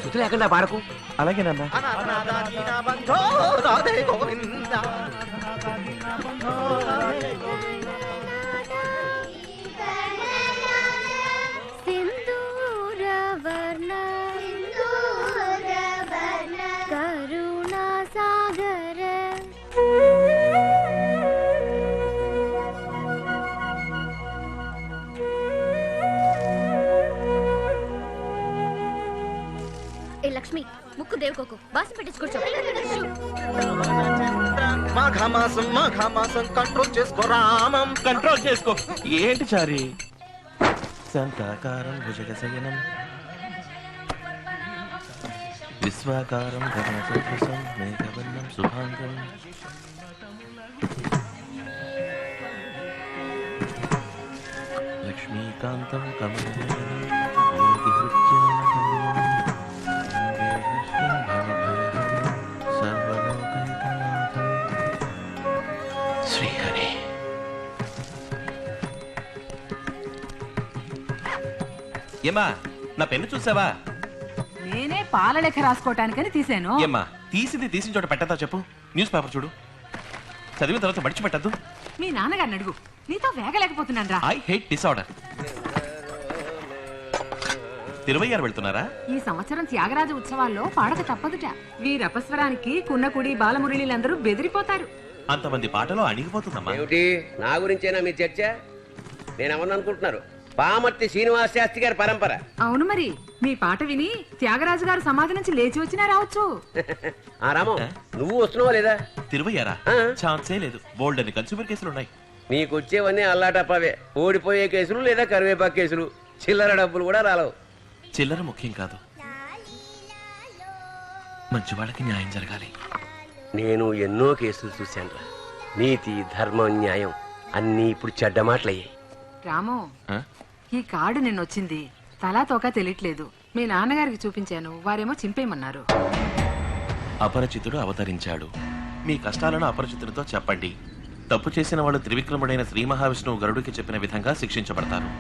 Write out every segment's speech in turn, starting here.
శృతి లేకుండా పాడకు. అలాగేనన్నా. లక్ష్మి ముక్కు దేవుకోకు బాసం పెట్టించుకోవచ్చు. మాఘమాసం మాఘమాసం కంట్రోల్ చేసుకో రామం. కంట్రోల్ చేసుకో. ఏంటి చారి? శాంతాకారం భుజగశయనం విశ్వాకారం గగనచతుర్భుజం మేఘవర్ణం శుభాంగం లక్ష్మీకాంతం కమలనయనం యోగిహృత్యానందం శ్రీహరి. ఏమా నా పెన్ను చూసావా? నేనే పాల లెక్క రాసుకోవటానికని తీసాను. ఏమ్మా తీసిన చోట పెట్టదా చెప్పు. న్యూస్ పేపర్ చూడు, చదివిన తర్వాత మడిచిపెట్టద్దు. మీ నాన్నగారిని అడుగు, నీతో వేగలేకపోతున్నాను రా. I hate disorder. 26 వెళ్తున్నారా? ఈ సంవత్సరం త్యాగరాజ ఉత్సవాల్లో పాడక తప్పదుట. వీరపస్వరానికి కున్నకుడి బాలమురళీలందరూ బెదిరిపోతారు. అంతమంది పాటలో అణిగిపోతుందమ్మా. ఏమిటి నా గురించేనా మీ చర్చ? నేనేమన్నా అనుకుంటున్నారు? పామర్తి శ్రీనివాస శాస్త్రి గారి పరంపర. అవును మరి, మీ పాట విని త్యాగరాజు గారు సమాధి నుంచి లేచి వచ్చినా రావచ్చు. ఆ రామం, నువ్వు వస్తున్నావా లేదా? 26 ఛాన్సే లేదు. బోల్డ్ అని కన్స్యూమర్ కేసులు ఉన్నాయి. నీకొచ్చేవన్నీ అల్లాటప్పవే. ఓడిపోయే కేసులు లేదా కరివేపాకు కేసులు. చిల్లర డబ్బులు కూడా రాలవు. చిల్లర ముఖ్యం కాదు, మంచి వాళ్ళకి న్యాయం జరగాలి. నేను ఎన్నో కేసులు చూశాను. నీతి ధర్మం న్యాయం అన్నీ ఇప్పుడు చెడ్డ మాటలయ్యాయి. రాము, ఈ కార్డు నిన్నొచ్చింది. తలా తోక తెలియట్లేదు. మీ నాన్నగారికి చూపించాను, వారేమో చింపేయమన్నారు. అపరిచితుడు అవతరించాడు. మీ కష్టాలను అపరిచితుడితో చెప్పండి. తప్పు చేసిన వాళ్ళు త్రివిక్రముడైన శ్రీ మహావిష్ణువు గరుడికి చెప్పిన విధంగా శిక్షించబడతారు.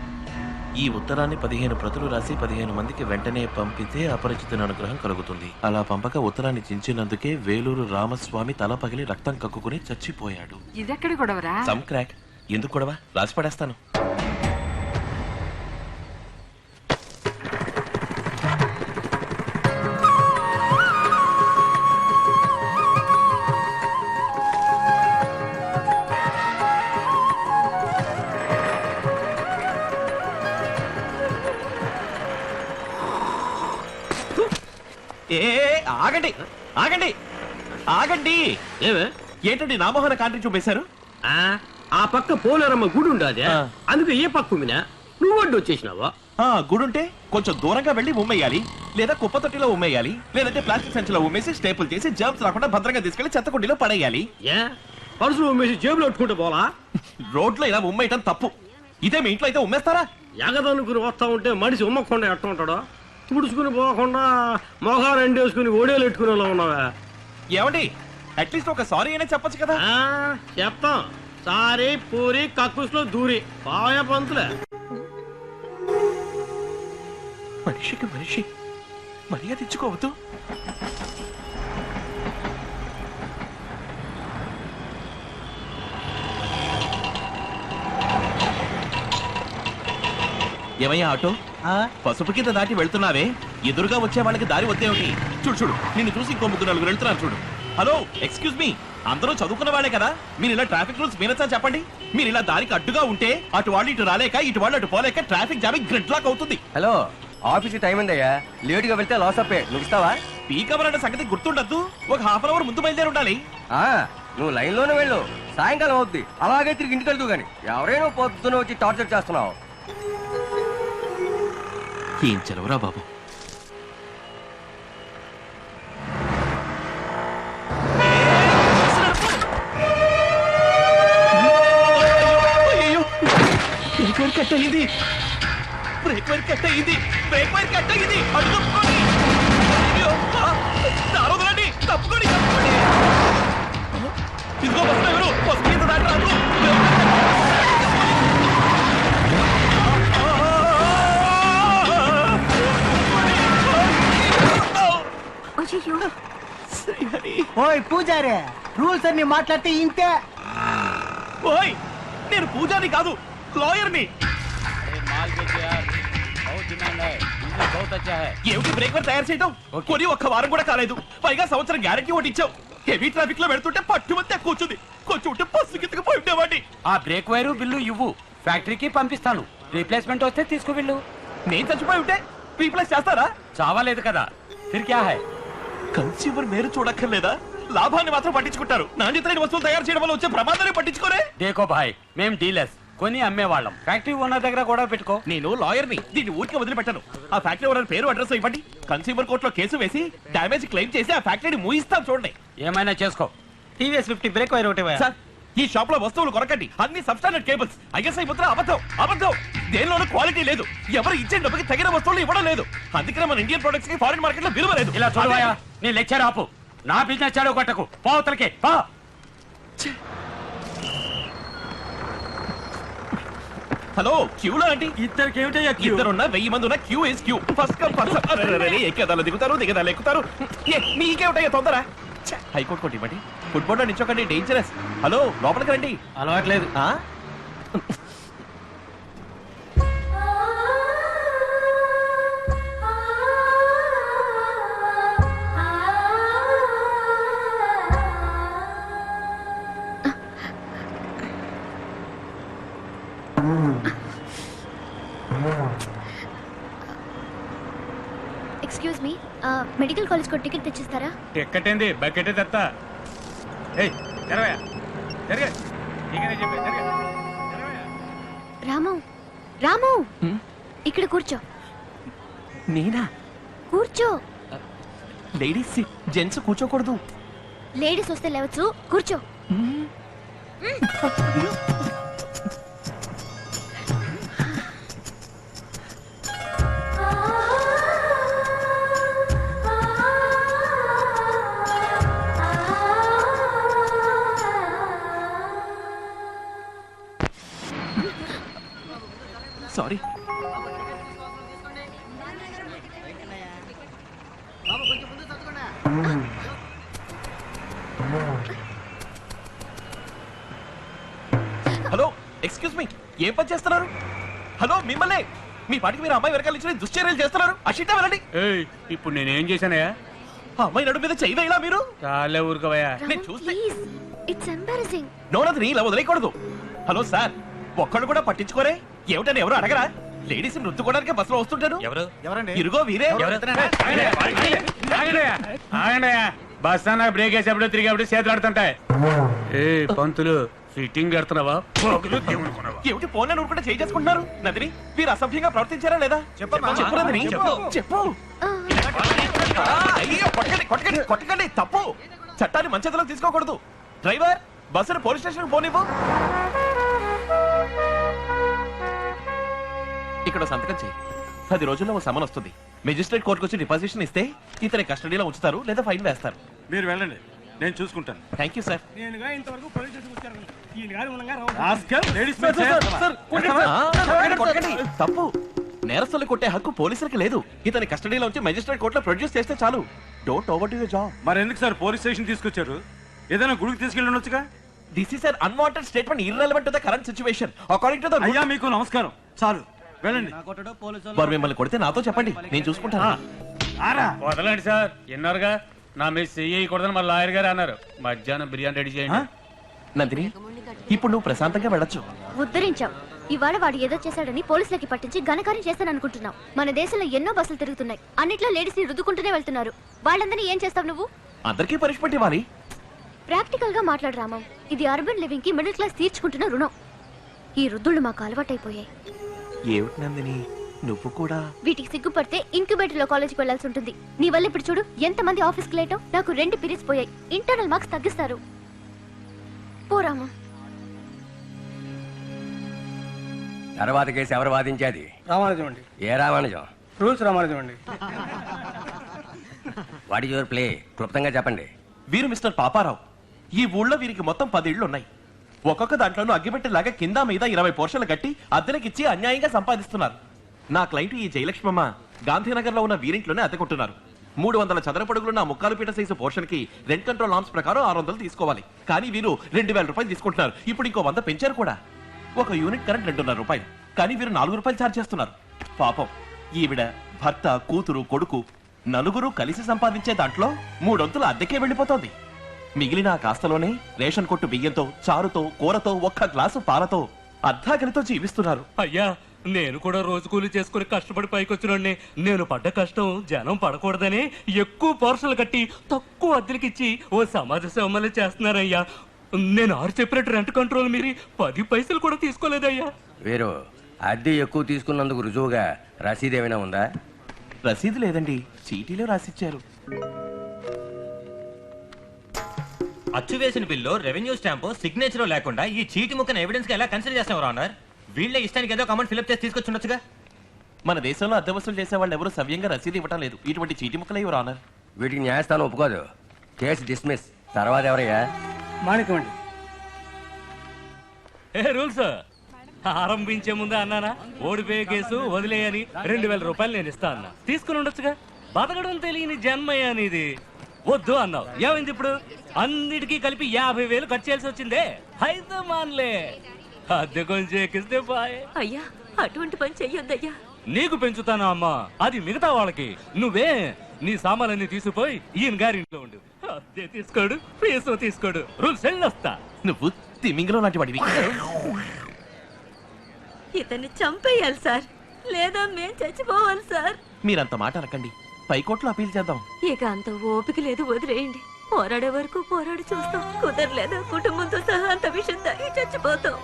ఈ ఉత్తరాన్ని 15 ప్రతులు రాసి 15 మందికి వెంటనే పంపితే అపరిచితుని అనుగ్రహం కలుగుతుంది. అలా పంపక ఉత్తరాన్ని చించినందుకే వేలూరు రామస్వామి తల పగిలి రక్తం కక్కుకుని చచ్చిపోయాడు. ఇదెక్కడి గొడవరా? Some crack. ఎందుకు గొడవ? రాసి పడేస్తాను. ఆగండి ఆగండి ఆగండి. ఏంటండి నామోహన కాంట్రీ చూపేశారు? ఆ పక్క పోలేరమ్మ గుడి ఉండదే, అందుకు ఏ పక్క నువ్వు అడ్డు వచ్చేసినావా? గుడుంటే కొంచెం దూరంగా వెళ్ళి ఉమ్మేయాలి, లేదా కుప్ప తొట్టిలో ఉమ్మేయాలి, లేదంటే ప్లాస్టిక్ సంచిలో ఉమ్మేసి స్టేపుల్ చేసి జర్మ్స్ రాకుండా భద్రంగా తీసుకెళ్లి చెత్తకుండీలో పడేయాలి. పరుసులు ఉమ్మేసి జేబులో పెట్టుకుంటే పోలా? రోడ్లో ఇలా ఉమ్మేయటం తప్పు. ఇదే మీ ఇంట్లో అయితే ఉమ్మేస్తారా? ఎగదనుకుని వస్తా ఉంటే మనిషి ఉమ్మకుండా ఎట్ట ఉంటాడో, తుడుచుకుని పోకుండా మొహాలు ఎండేసుకుని ఓడేలు ఎట్టుకునేలా ఉన్నావా? ఏమండి, అట్లీస్ట్ ఒక సారీ అయినా చెప్పొచ్చు కదా. చెప్తాం. సారీ పూరి కక్కుస్లో దూరి పాయ పంతులే. మనిషికి మనిషి మర్యాద ఇచ్చుకోవద్దు. ఏమయ్యా ఆటో, పసుపు కింద దాటి వెళ్తున్నావే, ఎదురుగా వచ్చే వాళ్ళకి దారి వద్దేమిటి? చూడు చూడు, నిన్ను చూసి ఇంకో 3-4 వెళ్తున్నారు చూడు. హలో, ఎక్స్క్యూజ్ మీ, అందరూ చదువుకున్న వాళ్ళే కదా, మీరు ఇలా ట్రాఫిక్ రూల్స్ మీనచ్చా చెప్పండి. మీరు ఇలా దారికి అడ్డుగా ఉంటే అటు వాళ్ళు ఇటు రాలేక, ఇటు వాళ్ళు అటు పోలేక ట్రాఫిక్ జామింగ్ గ్రిడ్ లాక్ అవుతుంది. హలో, ఆఫీస్ టైం ఉందయ్యా, లేట్ గా వెళ్తే లాస్ అప్పే. నువ్వు ఇస్తావా? పీక్ అవర్ అనే సంగతి గుర్తుండద్దు. ఒక హాఫ్ అన్ అవర్ ముందు బయలుదేరి ఉండాలి. నువ్వు లైన్ లోనే వెళ్ళు, సాయంకాలం అవుద్ది. అలాగే తిరిగి ఇంటికి వెళ్తూ గాని ఎవరైనా పొద్దున వచ్చి టార్చర్ చేస్తున్నావు. ఏం చెలవరా బాబు. బ్రేక్ వైర్ కట్ అయింది, బ్రేక్ వైర్ కట్ అయింది, బ్రేక్ వైర్ కట్ అయింది. అటు తప్పుకోండి, తప్పుకోండి, తప్పుకోండి. ఇదిగో బస్సు ఎవరు బస్సు మీద దాటి రాదు. ఓయ్ పూజారే, రూల్స్ అన్ని మాట్లాడితే ఇంతే. ఓయ్ నేను పూజారి కాదు, లాయర్ని. ఏమిటి బ్రేక్వర్ తయారు చేయడం? కొని ఒక్క వారం కూడా కాలేదు, పైగా సంవత్సరం గ్యారెంటీ ఒకటి ఇచ్చావు. హెవీ ట్రాఫిక్ లో పెడుతుంటే పట్టుమంతే కూర్చుంది, కొంచెం ఉంటే బస్సు కిందకి పోయి ఉండేవాడిని. ఆ బ్రేక్ వైరు బిల్లు ఇవ్వు, ఫ్యాక్టరీకి పంపిస్తాను. రీప్లేస్మెంట్ వస్తే తీసుకు వెళ్ళు. నేను చచ్చిపోయి ఉంటే రీప్లేస్ చేస్తారా? చావాలేదు కదా, ఫిర్ క్యా హై? కన్స్యూమర్ మేరు చూడక్కర్లేదా? లాభాన్ని మాత్రం పట్టించుకుంటారు, నాణ్యత లేని వస్తువులు తయారు చేయడం వల్ల వచ్చే ప్రమాదాన్ని పట్టించుకోరే. దేకో భాయ్, మేం డీలర్స్, కొని అమ్మేవాళ్ళం. ఫ్యాక్టరీ ఓనర్ దగ్గర కూడా పెట్టుకో. నేను లాయర్ని, దీన్ని ఊరికి వదిలిపెట్టాను. ఆ ఫ్యాక్టరీ ఓనర్ పేరు అడ్రస్ ఇవ్వండి, కన్స్యూమర్ కోర్టులో కేసు వేసి డ్యామేజ్ క్లెయిమ్ చేసి ఆ ఫ్యాక్టరీని మూయిస్తాం చూడండి. ఏమైనా చేసుకో. టీవీఎస్ 50 బ్రేక్ వైర్ ఒకటి. సార్, ఈ షాప్ లో వస్తువులు కొరకండి, అన్ని సబ్స్టాండర్డ్ కేబుల్స్. ఐఎస్ఐ ముద్ర అబద్ధం, అబద్ధం. దేనిలోనూ క్వాలిటీ లేదు, ఎవరు ఇచ్చే డబ్బుకి తగిన వస్తువులు ఇవ్వడం లేదు. అందుకనే మన ఇండియన్ ప్రొడక్ట్స్ కి ఫారిన్ మార్కెట్ లో విలువ లేదు. ఇలా చూడవయ్యా, నీ లెక్చర్ ఆపు. నా బిజినెస్ చాడు కొట్టకు, పోతలకే పా. హలో, క్యూలో అండి. ఇద్దరికి ఏమిటయ్యా క్యూ? ఇద్దరున్నా 1000 మంది ఉన్న queue is queue. First come first serve. ఎక్కేదాలు దిగుతారు, దిగదాలు ఎక్కుతారు. మీకేమిటయ్యా తొందర? హైకోర్టు కోర్టు ఇవ్వండి. ఫుట్బాల్ లో నిచ్చోకండి, డేంజరస్. హలో, లోపలికి రండి. అలవాట్లేదు. ఎక్స్క్యూజ్ మీ, మెడికల్ కాలేజ్ కు టికెట్ తెచ్చిస్తారా? టికెట్ ఏంది, బకెట్ తెస్తా. రాము, రాము, ఇక్కడ కూర్చో. నేనా? కూర్చో. లేడీస్ జెంట్స్ కూర్చోకూడదు. లేడీస్ వస్తే లేవచ్చు, కూర్చో. సారీ. హలో, ఎక్స్క్యూజ్ మీ, ఏం పని చేస్తున్నారు? హలో, మిమ్మల్ని. మీ పాటికి మీరు అమ్మాయి వెనకాల నుంచి దుశ్చర్యలు చేస్తున్నారు. అషిట్టా వెళ్ళండి. ఇప్పుడు నేనేం చేశానయ్యా? ఆ అమ్మాయి నడు మీద చెయ్యి వేయలా మీరు? చాలే ఊరుకోవయ్యా. నేను చూస్తే ప్లీజ్, ఇట్స్ ఎంబారసింగ్. నోనది ఇలా వదిలేయకూడదు. హలో సార్, ఒక్కడు కూడా పట్టించుకోరే? ఏమిటని ఎవరు అడగరా? లేడీస్ నృత్తుకోవడానికి బస్సులో వస్తుంటారు. ఎవరండి? ఇరుగో వీరే. బస్ అన్న బ్రేక్ వేసేప్పుడు తిరిగేప్పుడు చేతులు ఆడుతుంటాయి. పంతులు ఫిట్టింగ్ కడుతున్నావా? ఏమిటి ఫోన్ ఊరుకుంటే చేయి చేసుకుంటున్నారు? నదిని, మీరు అసభ్యంగా ప్రవర్తించారా లేదా? చెప్పు నందిని, చెప్పు. అయ్యో, కొట్టకండి కొట్టకండి కొట్టకండి, తప్పు. చట్టాన్ని మంచి చేతిలో తీసుకోకూడదు. డ్రైవర్, బస్సును పోలీస్ స్టేషన్ పోనివ్వు. ఇక్కడ సంతకం చేయి. 10 రోజుల్లో ఓ సమన్ వస్తుంది. మెజిస్ట్రేట్ కోర్టుకు వచ్చి డిపాజిషన్ ఇస్తే ఇతని కస్టడీలో ఉంచుతారు లేదా ఫైన్ వేస్తారు. మీరు వెళ్ళండి, నేను చూసుకుంటాను. Thank you sir. తప్పు. నేరస్తులు కొట్టే హక్కు పోలీసులకు లేదు. ఇతని కస్టడీలో ఉంచి మెజిస్ట్రేట్ కోర్టులో ప్రొడ్యూస్ చేస్తే చాలు. Don't over do your job. మరి ఎందుకు సార్ పోలీస్ స్టేషన్ తీసుకొచ్చారు? ఏదైనా గుడికి తీసుకెళ్ళి ఉండొచ్చుగా. This is an unwanted statement, irrelevant to the current situation. According to the అయ్యా మీకు నమస్కారం, చాలు వెళ్ళండి. వారు మిమ్మల్ని కొడితే నాతో చెప్పండి, నేను చూసుకుంటాను. వదలండి సార్, విన్నారుగా నా మీద చెయ్యకూడదని మా లాయర్ గారు అన్నారు. మధ్యాహ్నం బిర్యానీ రెడీ చేయండి. నందిని, ఇప్పుడు నువ్వు ప్రశాంతంగా వెళ్ళొచ్చు. ఉద్ధరించావు. ఇవాళ వాడు ఏదో చేశాడని పోలీసులకి పట్టించి ఘనకార్యం చేస్తాననుకుంటున్నావు. మన దేశంలో ఎన్నో బస్సులు తిరుగుతున్నాయి, అన్నిట్లో లేడీస్ ని రుద్దుకుంటూనే వెళ్తున్నారు. వాళ్ళందరినీ ఏం చేస్తావు నువ్వు? అందరికీ పనిష్మెంట్ ఇవ్వాలి. ప్రాక్టికల్ గా మాట్లాడు రామం. ఇది అర్బన్ లివింగ్ కి మిడిల్ క్లాస్ తీర్చుకుంటున్న రుణం. ఈ రుద్దుళ్ళు మాకు అలవాటైపోయాయి. ఏమిటి నందిని, నువ్వు కూడా? వీటికి సిగ్గుపడితే ఇంక్యుబేటర్ లో కాలేజీకి వెళ్లాల్సి ఉంటుంది. నీ వల్ల ఇప్పుడు చూడు ఎంత మంది ఆఫీస్ కి లేటో. నాకు 2 పీరియడ్స్ పోయాయి. ఇంటర్నల్ మార్క్స్ తగ్గిస్తారు. పోరామా. తర్వాత కేసు ఎవరు వాదించేది? రామానుజం అండి. ఏ రామానుజం? రూల్స్ రామానుజం అండి. What is your play? క్లుప్తంగా చెప్పండి. వీరు మిస్టర్ పాపారావు. ఈ ఊళ్ళో వీరికి మొత్తం 10 ఇళ్లు ఉన్నాయి. ఒక్కొక్క దాంట్లోనూ అగ్గిపెట్టేలాగా కింద మీద 20 పోర్షన్లు కట్టి అద్దెలకిచ్చి అన్యాయంగా సంపాదిస్తున్నారు. నా క్లయింట్ ఈ జయలక్ష్మమ్మ గాంధీనగర్ లో ఉన్న వీరింట్లోనే అద్దెకుంటున్నారు. 300 చదరపడుగులు నా ముక్కాలు పీట సైజు పోర్షన్ కి రెంట్ కంట్రోల్ నామ్స్ ప్రకారం 600 తీసుకోవాలి. కానీ వీరు 2000 రూపాయలు తీసుకుంటున్నారు. ఇప్పుడు ఇంకో 100 పెంచారు కూడా. ఒక యూనిట్ కరెంట్ 2.5 రూపాయలు, కానీ వీరు 4 రూపాయలు ఛార్జ్ చేస్తున్నారు. పాపం ఈవిడ, భర్త, కూతురు, కొడుకు నలుగురు కలిసి సంపాదించే దాంట్లో 3 వంతులు అద్దెకే వెళ్ళిపోతోంది. మిగిలిన ఆ కాస్తలోనే రేషన్ కొట్టు బియ్యంతో, చారుతో, కూరతో, ఒక్క గ్లాసు పాలతో అర్ధాకలితో జీవిస్తున్నారు. అయ్యా, నేను కూడా రోజు కూలి చేసుకుని కష్టపడి పైకొచ్చినండి. నేను పడ్డ కష్టం జనం పడకూడదని ఎక్కువ పోర్షన్లు కట్టి తక్కువ అద్దెలకిచ్చి ఓ సమాజ సేవమలే చేస్తున్నారయ్యా. నేను ఆరు చెప్పినట్టు రెంట్ కంట్రోల్ మీరి 10 పైసలు కూడా తీసుకోలేదయ్యా. వీరు అద్దె ఎక్కువ తీసుకున్నందుకు రుజువుగా రసీదు ఏమైనా ఉందా? రసీదు లేదండి, చీటీలో రాసిచ్చారు. అచ్చు వేసిన బిల్లు, రెవెన్యూ స్టాంపు, సిగ్నేచర్ లేకుండా ఈ చీటి ముక్కను ఎవిడెన్స్ గా ఎలా కన్సిడర్ చేస్తాం ఆనర్? వీళ్ళే ఇష్టానికి ఏదో కమెంట్ ఫిల్అప్ చేసి తీసుకొచ్చుండొచ్చుగా. మన దేశంలో అద్దె వసూలు చేసే వాళ్ళు ఎవరు సవ్యంగా రసీదు ఇవ్వటం లేదు. ఇటువంటి చీటి ముక్కలే ఎవరు ఆనర్. వీటికి న్యాయస్థానం ఒప్పుకోదు. Case dismiss. తర్వాత ఎవరయ్యా? మాణిక్యం అండి. ఏ రూల్స్ ఆరంభించే ముందే అన్నానా ఓడిపోయే కేసు వదిలేయని 2000 రూపాయలు నేను ఇస్తా అన్నా. తీసుకుని ఉండొచ్చుగా. బతకడం తెలియని జన్మయ్య అనేది వద్దు అన్నావు. ఏమైంది ఇప్పుడు? అన్నిటికీ కలిపి 50,000 ఖర్చు చేయాల్సి వచ్చిందే. అయితే మాన్లే, అద్దె కొంచెం ఎక్కిస్తే బాయ్. అయ్యా, అటువంటి పని చెయ్యొద్దయ్యా. నీకు పెంచుతానా అమ్మా, అది మిగతా వాళ్ళకి. నువ్వే నీ సామాన్లన్నీ తీసుకుపోయి ఈయన గారి ఇంట్లో ఉండు. అద్దె తీసుకోడు, ఫీజు తీసుకోడు. రూల్స్ వెళ్ళొస్తా. నువ్వు తిమింగలో లాంటి వాడివి. ఇతన్ని చంపేయాలి సార్, లేదా మేం చచ్చిపోవాలి సార్. మీరంత మాట అనకండి, పైకోట్లో అపీల్ చేద్దాం. ఇక అంత ఓపిక లేదు, వదిలేయండి. పోరాడే వరకు పోరాడి చూస్తాం. కుదరలేదా కుటుంబంతో సహా అంత విషయం తాగి చచ్చిపోతాం.